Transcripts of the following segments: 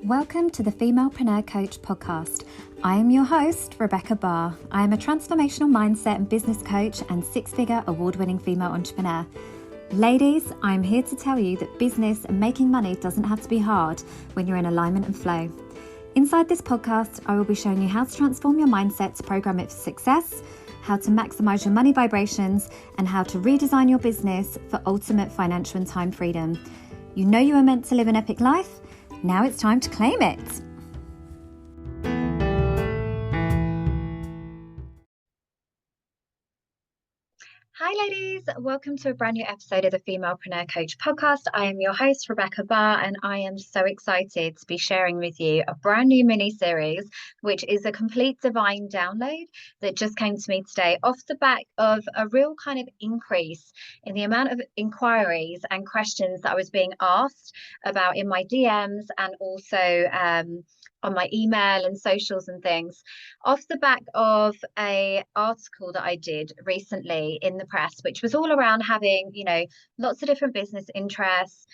Welcome to the Femalepreneur Coach podcast. I am your host, Rebecca Barr. I am a transformational mindset and business coach and six-figure award-winning female entrepreneur. Ladies, I'm here to tell you that business and making money doesn't have to be hard when you're in alignment and flow. Inside this podcast, I will be showing you how to transform your mindset to program it for success, how to maximize your money vibrations, and how to redesign your business for ultimate financial and time freedom. You know you are meant to live an epic life. Now it's time to claim it. Hi ladies, welcome to a brand new episode of the Femalepreneur Coach podcast. I am your host, Rebecca Barr, and I am so excited to be sharing with you a brand new mini-series, which is a complete divine download that just came to me today off the back of a real kind of increase in the amount of inquiries and questions that I was being asked about in my DMs and also on my email and socials and things, off the back of a article that I did recently in the press, which was all around having, lots of different business interests,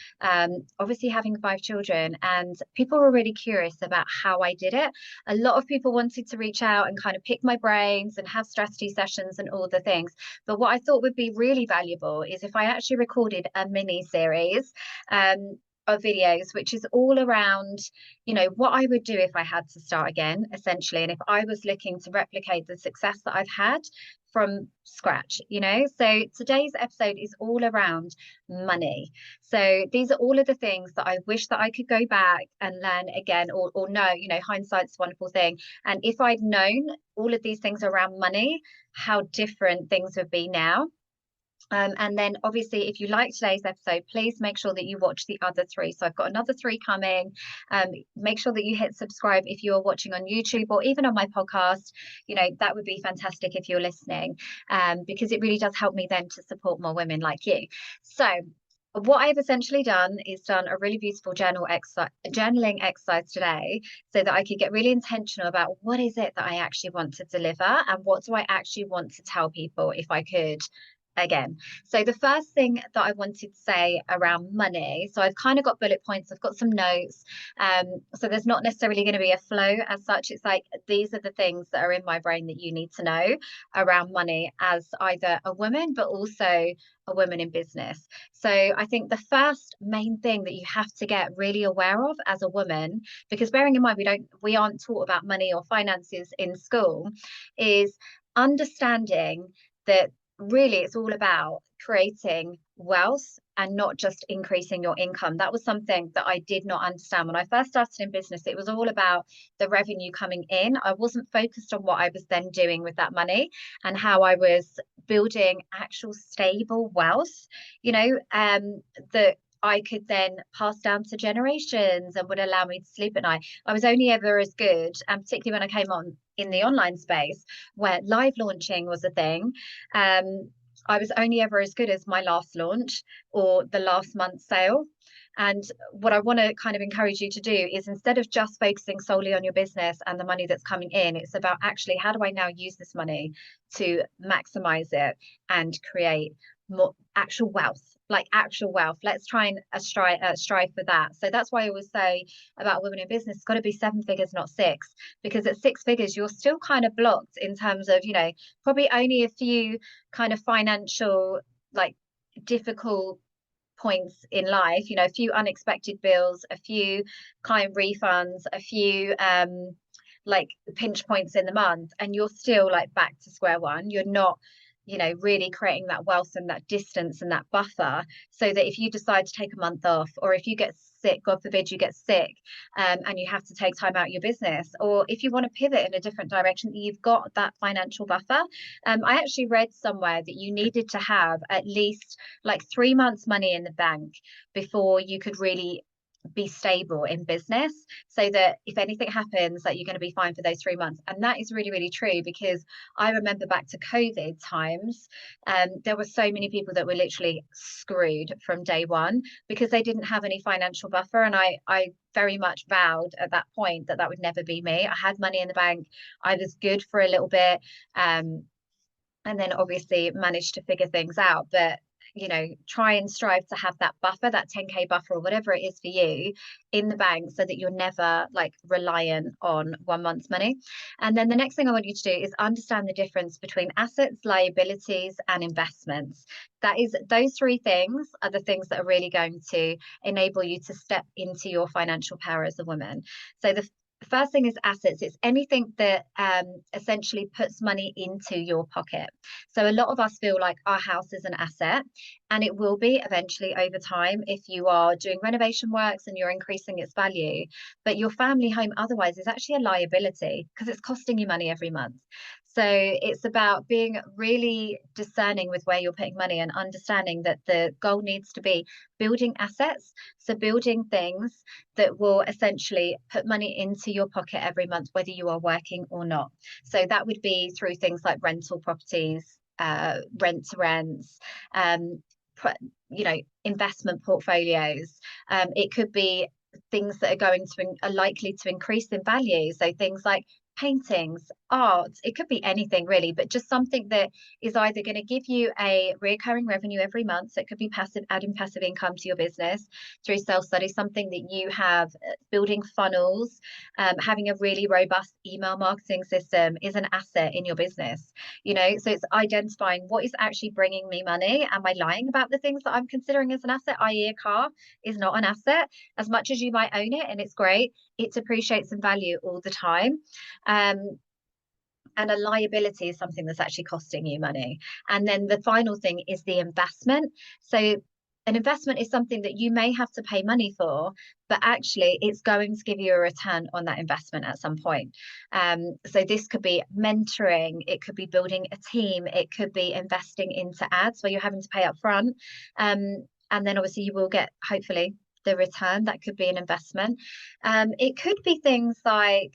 obviously having 5 children, and people were really curious about how I did it. A lot of people wanted to reach out and kind of pick my brains and have strategy sessions and all the things. But what I thought would be really valuable is if I actually recorded a mini series of videos, which is all around, what I would do if I had to start again, essentially, and if I was looking to replicate the success that I've had from scratch, So today's episode is all around money. So these are all of the things that I wish that I could go back and learn again, or know, hindsight's a wonderful thing. And if I'd known all of these things around money, how different things would be now. And then obviously, if you like today's episode, please make sure that you watch the other 3. So I've got another 3 coming. Make sure that you hit subscribe if you're watching on YouTube or even on my podcast. That would be fantastic if you're listening, because it really does help me then to support more women like you. So what I've essentially done is done a really beautiful journaling exercise today, so that I could get really intentional about what is it that I actually want to deliver and what do I actually want to tell people if I could again. So the first thing that I wanted to say around money, so I've kind of got bullet points, I've got some notes, so there's not necessarily going to be a flow as such. It's like, these are the things that are in my brain that you need to know around money as either a woman, but also a woman in business. So I think the first main thing that you have to get really aware of as a woman, because bearing in mind we aren't taught about money or finances in school, is understanding that really it's all about creating wealth and not just increasing your income. That was something that I did not understand when I first started in business. It was all about the revenue coming in. I wasn't focused on what I was then doing with that money and how I was building actual stable wealth, that I could then pass down to generations and would allow me to sleep at night. I was only ever as good, and particularly when I came on in the online space where live launching was a thing, I was only ever as good as my last launch or the last month's sale. And what I want to kind of encourage you to do is, instead of just focusing solely on your business and the money that's coming in, it's about actually, how do I now use this money to maximize it and create more actual wealth, like actual wealth. Let's try and strive for that. So that's why I always say about women in business, it's got to be 7 figures, not 6, because at 6 figures, you're still kind of blocked in terms of, probably only a few kind of financial, like, difficult points in life, a few unexpected bills, a few client refunds, a few like pinch points in the month, and you're still like back to square one. You're not really creating that wealth and that distance and that buffer, so that if you decide to take a month off, or if you get sick, God forbid you get sick, and you have to take time out of your business, or if you want to pivot in a different direction, you've got that financial buffer. I actually read somewhere that you needed to have at least like 3 months money in the bank before you could really be stable in business, so that if anything happens, that you're going to be fine for those 3 months. And that is really, really true, because I remember back to COVID times, there were so many people that were literally screwed from day one because they didn't have any financial buffer. And I very much vowed at that point that would never be me. I had money in the bank, I was good for a little bit, and then obviously managed to figure things out. But try and strive to have that buffer, that 10K buffer or whatever it is for you in the bank, so that you're never like reliant on 1 month's money. And then the next thing I want you to do is understand the difference between assets, liabilities, and investments. Those three things are the things that are really going to enable you to step into your financial power as a woman. So the first thing is assets. It's anything that essentially puts money into your pocket. So a lot of us feel like our house is an asset, and it will be eventually over time if you are doing renovation works and you're increasing its value. But your family home otherwise is actually a liability because it's costing you money every month. So it's about being really discerning with where you're putting money and understanding that the goal needs to be building assets. So building things that will essentially put money into your pocket every month, whether you are working or not. So that would be through things like rental properties, rent to rents, investment portfolios. It could be things that are likely to increase in value. So things like paintings, art, it could be anything really, but just something that is either going to give you a recurring revenue every month. So it could be adding passive income to your business through self-study, something that you have, building funnels, having a really robust email marketing system is an asset in your business. So it's identifying what is actually bringing me money. Am I lying about the things that I'm considering as an asset, i.e. a car is not an asset? As much as you might own it and it's great, it depreciates in value all the time. And a liability is something that's actually costing you money. And then the final thing is the investment. So an investment is something that you may have to pay money for, but actually it's going to give you a return on that investment at some point. So this could be mentoring, it could be building a team, it could be investing into ads where you're having to pay up front. And then obviously you will get, hopefully, the return. That could be an investment. It could be things like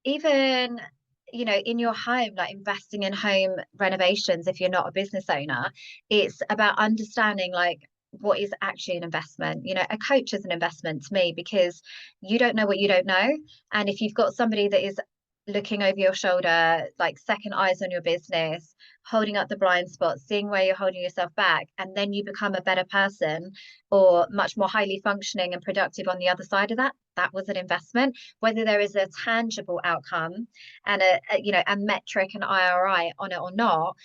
even in your home, like investing in home renovations. If you're not a business owner, it's about understanding like what is actually an investment. A coach is an investment to me because you don't know what you don't know. And if you've got somebody that is looking over your shoulder, like second eyes on your business, holding up the blind spots, seeing where you're holding yourself back, and then you become a better person or much more highly functioning and productive on the other side of that, that was an investment. Whether there is a tangible outcome and a metric and IRI on it or not,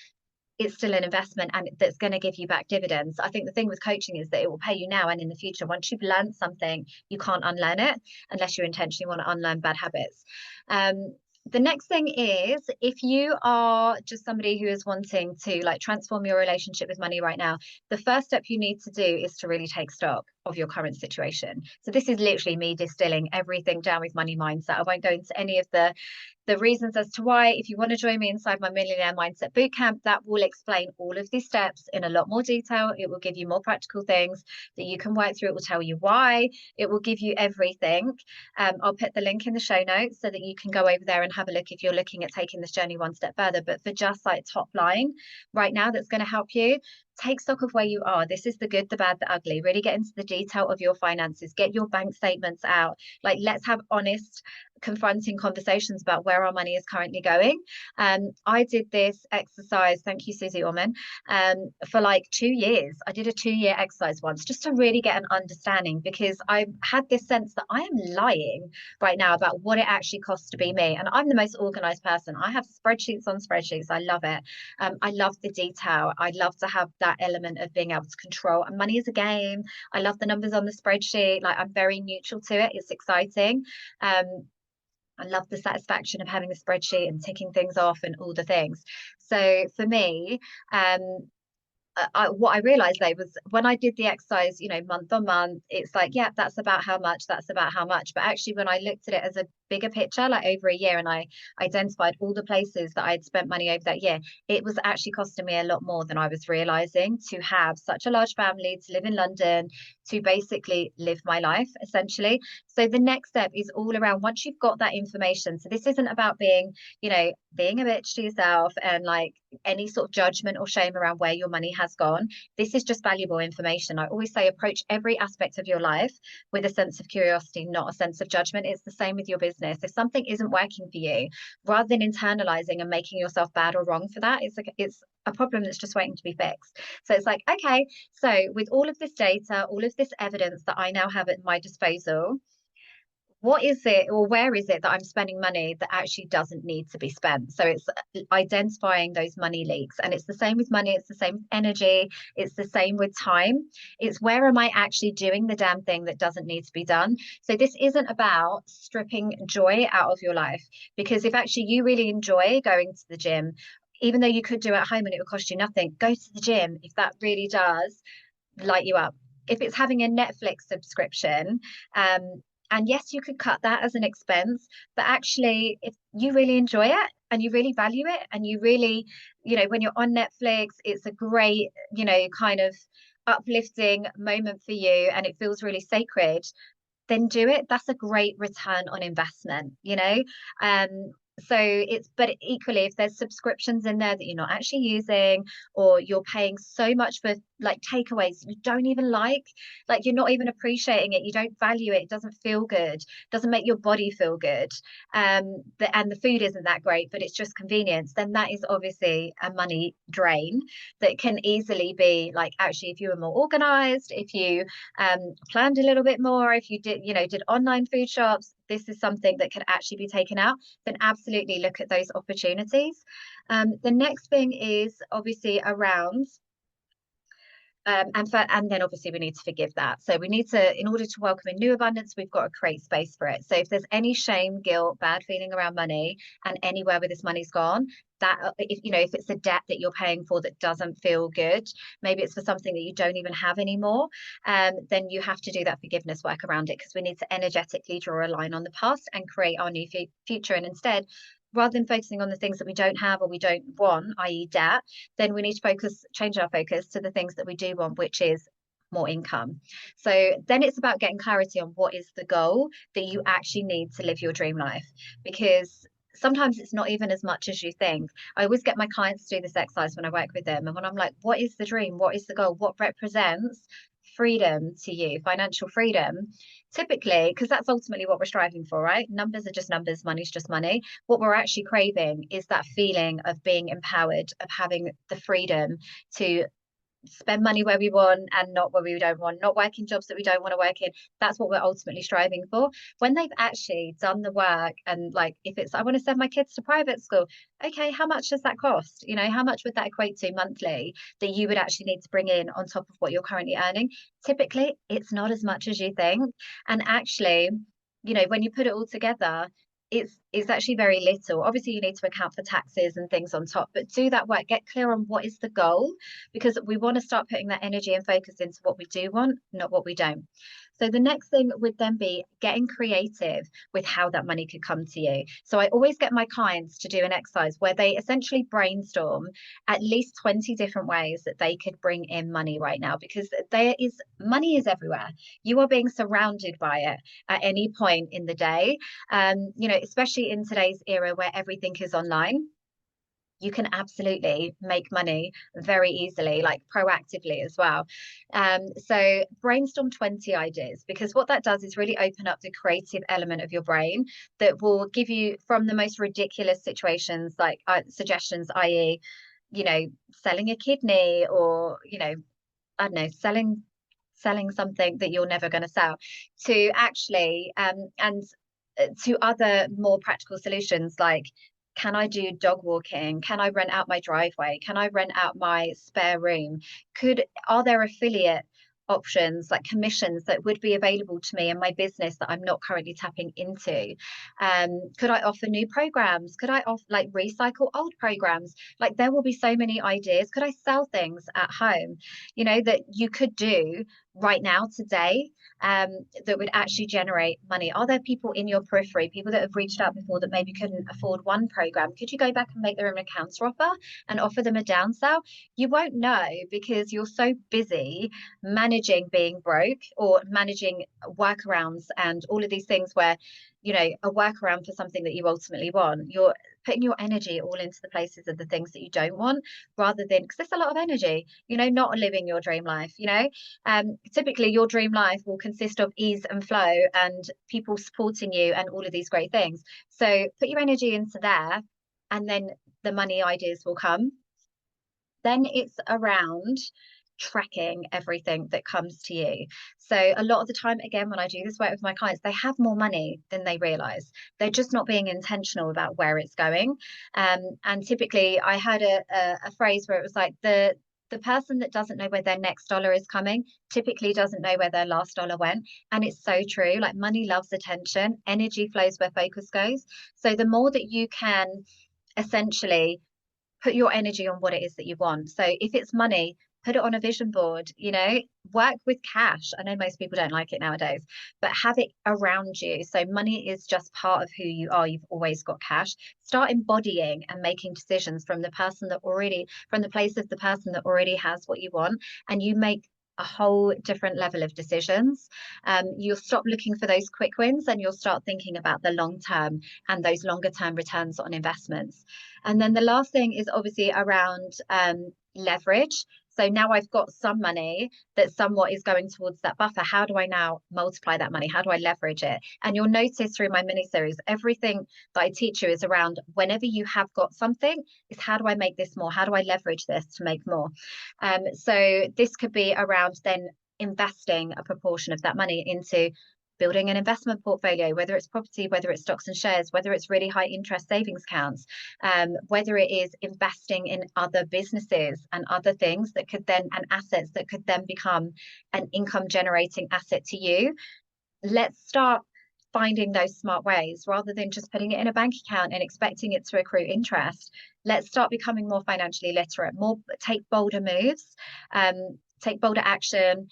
it's still an investment, and that's going to give you back dividends. I think the thing with coaching is that it will pay you now and in the future. Once you've learned something, you can't unlearn it unless you intentionally want to unlearn bad habits. The next thing is, if you are just somebody who is wanting to like transform your relationship with money right now, the first step you need to do is to really take stock of your current situation. So this is literally me distilling everything down with money mindset. I won't go into any of the reasons as to why. If you want to join me inside my Millionaire Mindset Bootcamp, that will explain all of these steps in a lot more detail. It will give you more practical things that you can work through. It will tell you why. It will give you everything. I'll put the link in the show notes so that you can go over there and have a look if you're looking at taking this journey one step further. But for just like top line right now, that's going to help you. Take stock of where you are. This is the good, the bad, the ugly. Really get into the detail of your finances. Get your bank statements out. Like, let's have honest, confronting conversations about where our money is currently going. I did this exercise, thank you, Susie Orman, for like 2 years. I did a 2-year exercise once just to really get an understanding, because I had this sense that I am lying right now about what it actually costs to be me. And I'm the most organized person. I have spreadsheets on spreadsheets. I love it. I love the detail. I love to have that element of being able to control. And money is a game. I love the numbers on the spreadsheet. Like, I'm very neutral to it. It's exciting. I love the satisfaction of having a spreadsheet and ticking things off and all the things. So for me, what I realized though was when I did the exercise, month on month, it's like, yeah, that's about how much, that's about how much. But actually, when I looked at it as a bigger picture, like over a year, and I identified all the places that I had spent money over that year, it was actually costing me a lot more than I was realizing to have such a large family, to live in London, to basically live my life essentially. So the next step is all around, once you've got that information. So this isn't about being, being a bitch to yourself and like any sort of judgment or shame around where your money has gone. This is just valuable information. I always say approach every aspect of your life with a sense of curiosity, not a sense of judgment. It's the same with your business. If something isn't working for you, rather than internalizing and making yourself bad or wrong for that, it's a problem that's just waiting to be fixed. So it's like, okay, so with all of this data, all of this evidence that I now have at my disposal, what is it or where is it that I'm spending money that actually doesn't need to be spent? So it's identifying those money leaks. And it's the same with money, it's the same with energy, it's the same with time. It's where am I actually doing the damn thing that doesn't need to be done? So this isn't about stripping joy out of your life, because if actually you really enjoy going to the gym, even though you could do it at home and it would cost you nothing, go to the gym if that really does light you up. If it's having a Netflix subscription, and yes, you could cut that as an expense, but actually, if you really enjoy it and you really value it, and you really, when you're on Netflix, it's a great, kind of uplifting moment for you and it feels really sacred, then do it. That's a great return on investment, Um, so but equally, if there's subscriptions in there that you're not actually using, or you're paying so much for like takeaways you don't even like you're not even appreciating it, you don't value it, it doesn't feel good, doesn't make your body feel good, and the food isn't that great, but it's just convenience, then that is obviously a money drain that can easily be like, actually, if you were more organized, if you planned a little bit more, if you did online food shops, this is something that can actually be taken out, then absolutely look at those opportunities. The next thing is obviously around and then obviously we need to forgive that. So we need to, in order to welcome in new abundance, we've got to create space for it. So if there's any shame, guilt, bad feeling around money and anywhere where this money's gone, that if it's a debt that you're paying for that doesn't feel good, maybe it's for something that you don't even have anymore, then you have to do that forgiveness work around it, because we need to energetically draw a line on the past and create our new future. And instead, rather than focusing on the things that we don't have or we don't want, i.e. debt, then we need to change our focus to the things that we do want, which is more income. So then it's about getting clarity on what is the goal that you actually need to live your dream life, because sometimes it's not even as much as you think. I always get my clients to do this exercise when I work with them, and when I'm like, what is the dream, what is the goal, what represents freedom to you, financial freedom, typically, because that's ultimately what we're striving for, right? Numbers are just numbers, money's just money. What we're actually craving is that feeling of being empowered, of having the freedom to spend money where we want and not where we don't want, not working jobs that we don't want to work in. That's what we're ultimately striving for. When they've actually done the work, and like, if it's, I want to send my kids to private school, okay, how much does that cost? How much would that equate to monthly that you would actually need to bring in on top of what you're currently earning? Typically, it's not as much as you think. And actually, when you put it all together, it's actually very little. Obviously, you need to account for taxes and things on top, but do that work, get clear on what is the goal, because we want to start putting that energy and focus into what we do want, not what we don't. So the next thing would then be getting creative with how that money could come to you. So I always get my clients to do an exercise where they essentially brainstorm at least 20 different ways that they could bring in money right now, because money is everywhere. You are being surrounded by it at any point in the day. Especially in today's era where everything is online, you can absolutely make money very easily, like proactively as well. So brainstorm 20 ideas, because what that does is really open up the creative element of your brain that will give you, from the most ridiculous situations, like suggestions, i.e., selling a kidney, or, I don't know, selling something that you're never going to sell, to actually and to other more practical solutions, like, can I do dog walking? Can I rent out my driveway? Can I rent out my spare room? Are there affiliate options, like commissions, that would be available to me in my business that I'm not currently tapping into? Could I offer new programs? Could I like recycle old programs? Like, there will be so many ideas. Could I sell things at home, that you could do right now today, that would actually generate money? Are there people in your periphery, people that have reached out before that maybe couldn't afford one program? Could you go back and make them a counter offer and offer them a downsell? You won't know, because you're so busy managing being broke, or managing workarounds and all of these things where a workaround for something that you ultimately want. You're putting your energy all into the places of the things that you don't want, rather than, because there's a lot of energy, not living your dream life. Typically your dream life will consist of ease and flow and people supporting you and all of these great things. So put your energy into there, and then the money ideas will come. Then it's around tracking everything that comes to you. So a lot of the time, again, when I do this work with my clients, they have more money than they realize. They're just not being intentional about where it's going. And typically I heard a phrase where it was like, the person that doesn't know where their next dollar is coming typically doesn't know where their last dollar went. And it's so true. Like, money loves attention, energy flows where focus goes. So the more that you can essentially put your energy on what it is that you want. So if it's money, put it on a vision board, work with cash. I know most people don't like it nowadays, but have it around you. So money is just part of who you are. You've always got cash. Start embodying and making decisions from the place of the person that already has what you want, and you make a whole different level of decisions. You'll stop looking for those quick wins, and you'll start thinking about the long term and those longer term returns on investments. And then the last thing is obviously around leverage. So now I've got some money that somewhat is going towards that buffer. How do I now multiply that money? How do I leverage it? And you'll notice through my mini series, everything that I teach you is around, whenever you have got something, is how do I make this more? How do I leverage this to make more? So this could be around then investing a proportion of that money into building an investment portfolio, whether it's property, whether it's stocks and shares, whether it's really high interest savings accounts, whether it is investing in other businesses and other things that could then, and assets that could then become an income generating asset to you. Let's start finding those smart ways rather than just putting it in a bank account and expecting it to accrue interest. Let's start becoming more financially literate, take bolder moves, take bolder action,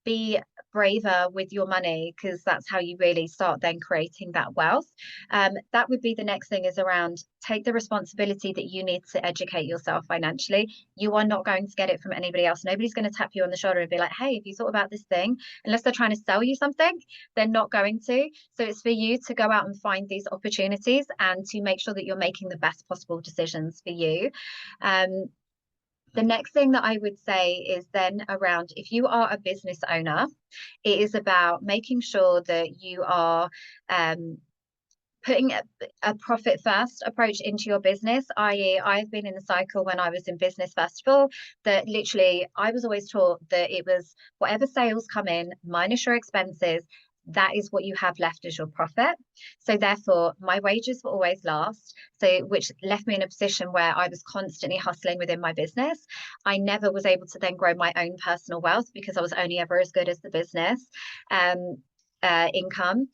be braver with your money, because that's how you really start then creating that wealth. That would be the next thing, is around take the responsibility that you need to educate yourself financially. You are not going to get it from anybody else. Nobody's going to tap you on the shoulder and be like, hey, have you thought about this thing? Unless they're trying to sell you something, they're not going to. So it's for you to go out and find these opportunities and to make sure that you're making the best possible decisions for you. The next thing that I would say is then around, if you are a business owner, it is about making sure that you are putting a profit first approach into your business, i.e. I've been in the cycle when I was in business first of all, that literally I was always taught that it was whatever sales come in minus your expenses, that is what you have left as your profit. So therefore my wages were always last, which left me in a position where I was constantly hustling within my business. I never was able to then grow my own personal wealth because I was only ever as good as the business income.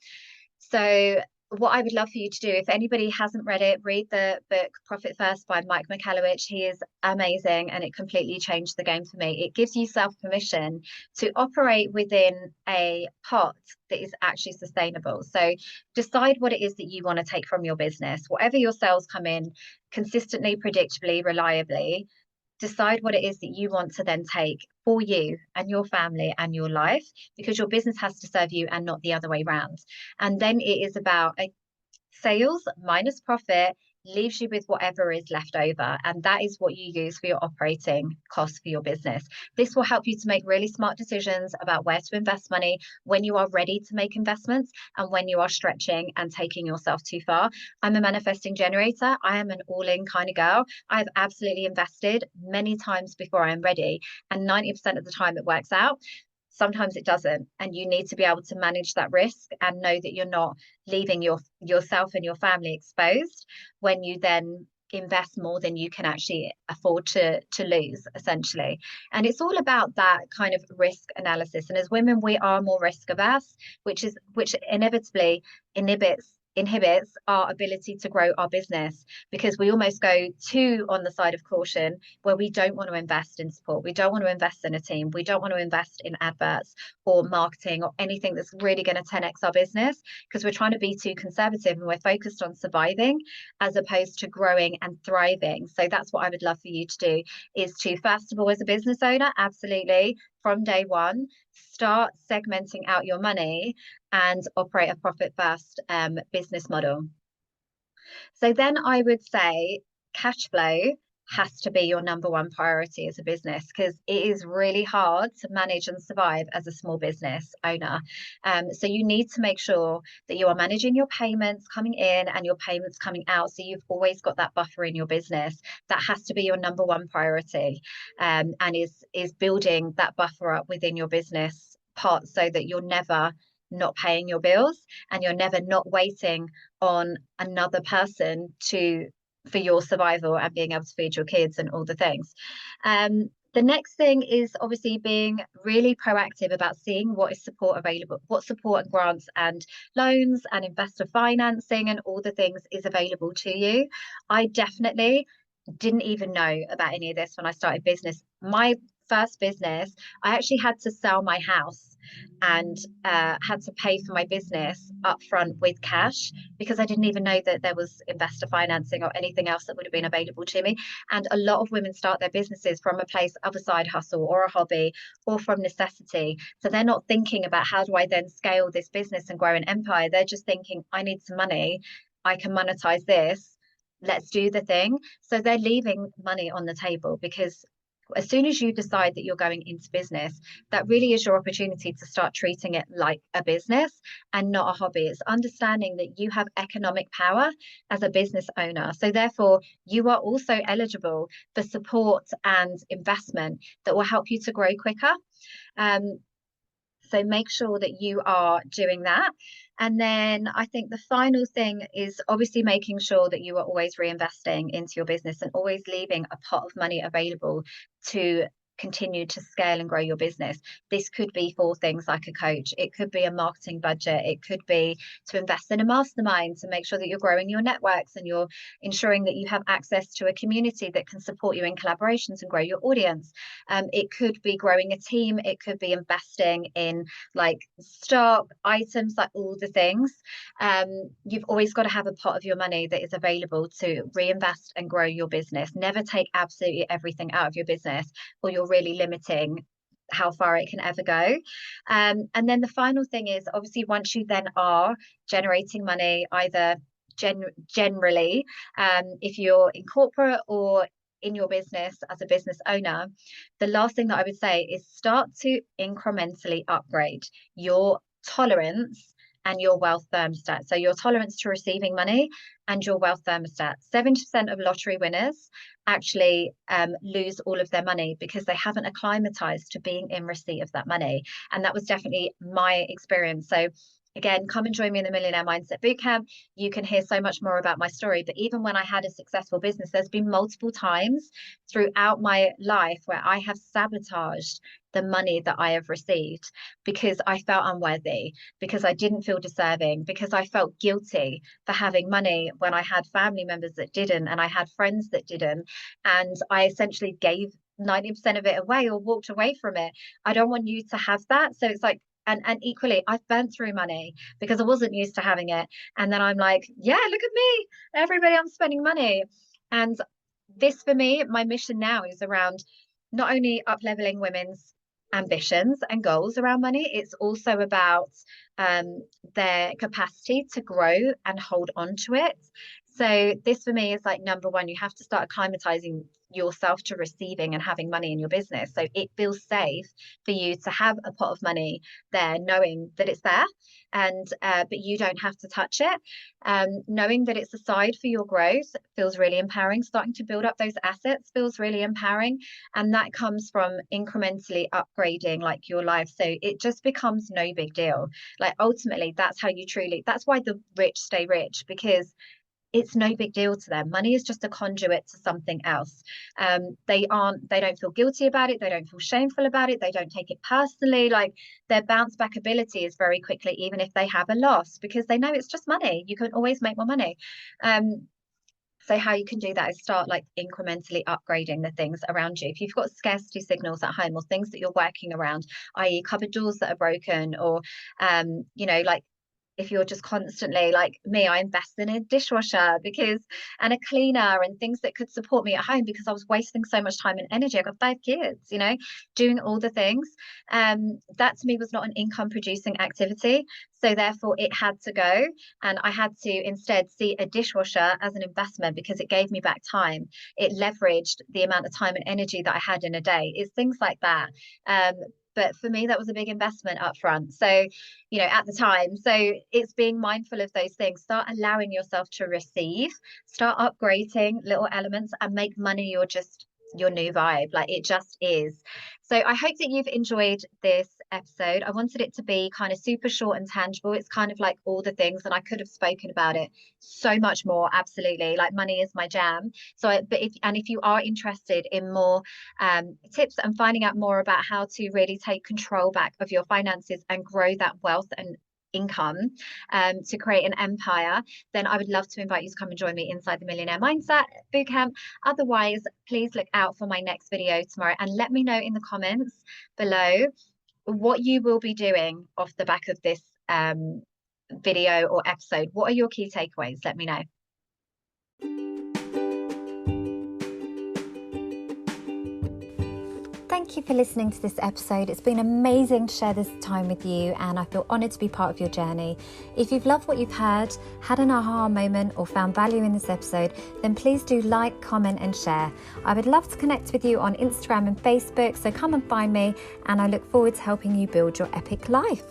So what I would love for you to do, if anybody hasn't read it, read the book Profit First by Mike Michalowicz. He is amazing, and it completely changed the game for me. It gives you self-permission to operate within a pot that is actually sustainable. So decide what it is that you want to take from your business. Whatever your sales come in consistently, predictably, reliably, decide what it is that you want to then take for you and your family and your life, because your business has to serve you and not the other way around. And then it is about sales minus profit leaves you with whatever is left over, and that is what you use for your operating costs for your business. This will help you to make really smart decisions about where to invest money when you are ready to make investments and when you are stretching and taking yourself too far. I'm a manifesting generator. I am an all-in kind of girl. I've absolutely invested many times before I am ready, and 90% of the time it works out. Sometimes it doesn't, and you need to be able to manage that risk and know that you're not leaving yourself and your family exposed when you then invest more than you can actually afford to lose, essentially. And it's all about that kind of risk analysis. And as women, we are more risk averse, which inevitably inhibits our ability to grow our business, because we almost go too on the side of caution, where we don't want to invest in support, we don't want to invest in a team, we don't want to invest in adverts or marketing or anything that's really going to 10x our business, because we're trying to be too conservative and we're focused on surviving as opposed to growing and thriving. So that's what I would love for you to do, is to, first of all, as a business owner, absolutely from day one, start segmenting out your money and operate a profit first business model. So then I would say cash flow has to be your number one priority as a business, because it is really hard to manage and survive as a small business owner. So you need to make sure that you are managing your payments coming in and your payments coming out. So you've always got that buffer in your business. That has to be your number one priority, and is building that buffer up within your business part so that you're never not paying your bills and you're never not waiting on another person for your survival and being able to feed your kids and all the things. The next thing is obviously being really proactive about seeing what is support available, what support and grants and loans and investor financing and all the things is available to you. I definitely didn't even know about any of this when I started business. My first business, I actually had to sell my house and had to pay for my business upfront with cash, because I didn't even know that there was investor financing or anything else that would have been available to me. And a lot of women start their businesses from a place of a side hustle or a hobby or from necessity. So they're not thinking about how do I then scale this business and grow an empire. They're just thinking, I need some money, I can monetize this, let's do the thing. So they're leaving money on the table, because as soon as you decide that you're going into business, that really is your opportunity to start treating it like a business and not a hobby. It's understanding that you have economic power as a business owner. So therefore, you are also eligible for support and investment that will help you to grow quicker. So make sure that you are doing that. And then I think the final thing is obviously making sure that you are always reinvesting into your business and always leaving a pot of money available to continue to scale and grow your business. This could be for things like a coach. It could be a marketing budget. It could be to invest in a mastermind to make sure that you're growing your networks and you're ensuring that you have access to a community that can support you in collaborations and grow your audience. It could be growing a team. It could be investing in like stock, items, like all the things. You've always got to have a pot of your money that is available to reinvest and grow your business. Never take absolutely everything out of your business, or you're really limiting how far it can ever go. And then the final thing is obviously once you then are generating money, either generally, if you're in corporate or in your business as a business owner, the last thing that I would say is start to incrementally upgrade your tolerance and your wealth thermostat. So your tolerance to receiving money and your wealth thermostat. 70% of lottery winners actually lose all of their money because they haven't acclimatized to being in receipt of that money. And that was definitely my experience. So again, come and join me in the Millionaire Mindset Bootcamp. You can hear so much more about my story. But even when I had a successful business, there's been multiple times throughout my life where I have sabotaged the money that I have received because I felt unworthy, because I didn't feel deserving, because I felt guilty for having money when I had family members that didn't, and I had friends that didn't. And I essentially gave 90% of it away or walked away from it. I don't want you to have that. So it's like, and equally, I've burnt through money because I wasn't used to having it. And then I'm like, yeah, look at me, everybody, I'm spending money. And this for me, my mission now is around not only up leveling women's ambitions and goals around money, it's also about their capacity to grow and hold on to it. So this for me is like number one, you have to start acclimatizing yourself to receiving and having money in your business. So it feels safe for you to have a pot of money there, knowing that it's there, and but you don't have to touch it. Knowing that it's a side for your growth feels really empowering. Starting to build up those assets feels really empowering. And that comes from incrementally upgrading like your life. So it just becomes no big deal. Like ultimately, that's how you truly, that's why the rich stay rich, because it's no big deal to them. Money is just a conduit to something else. They don't feel guilty about it. They don't feel shameful about it. They don't take it personally. Like their bounce back ability is very quickly, even if they have a loss, because they know it's just money. You can always make more money. So how you can do that is start like incrementally upgrading the things around you. If you've got scarcity signals at home or things that you're working around, i.e. cupboard doors that are broken, or like if you're just constantly like me, I invest in a dishwasher and a cleaner and things that could support me at home because I was wasting so much time and energy. I got 5 kids, doing all the things. That to me was not an income producing activity. So therefore it had to go. And I had to instead see a dishwasher as an investment because it gave me back time. It leveraged the amount of time and energy that I had in a day. It's things like that. Um, but for me, that was a big investment up front. So, at the time. So it's being mindful of those things. Start allowing yourself to receive, start upgrading little elements and make money your new vibe. Like it just is. So I hope that you've enjoyed this episode. I wanted it to be kind of super short and tangible. It's kind of like all the things, and I could have spoken about it so much more. Absolutely. Like money is my jam. But if you are interested in more tips and finding out more about how to really take control back of your finances and grow that wealth and income to create an empire, then I would love to invite you to come and join me inside the Millionaire Mindset Bootcamp. Otherwise, please look out for my next video tomorrow and let me know in the comments below what you will be doing off the back of this video or episode. What are your key takeaways? Let me know. Thank you for listening to this episode. It's been amazing to share this time with you, and I feel honoured to be part of your journey. If you've loved what you've heard, had an aha moment, or found value in this episode, then please do like, comment and share. I would love to connect with you on Instagram and Facebook, so come and find me, and I look forward to helping you build your epic life.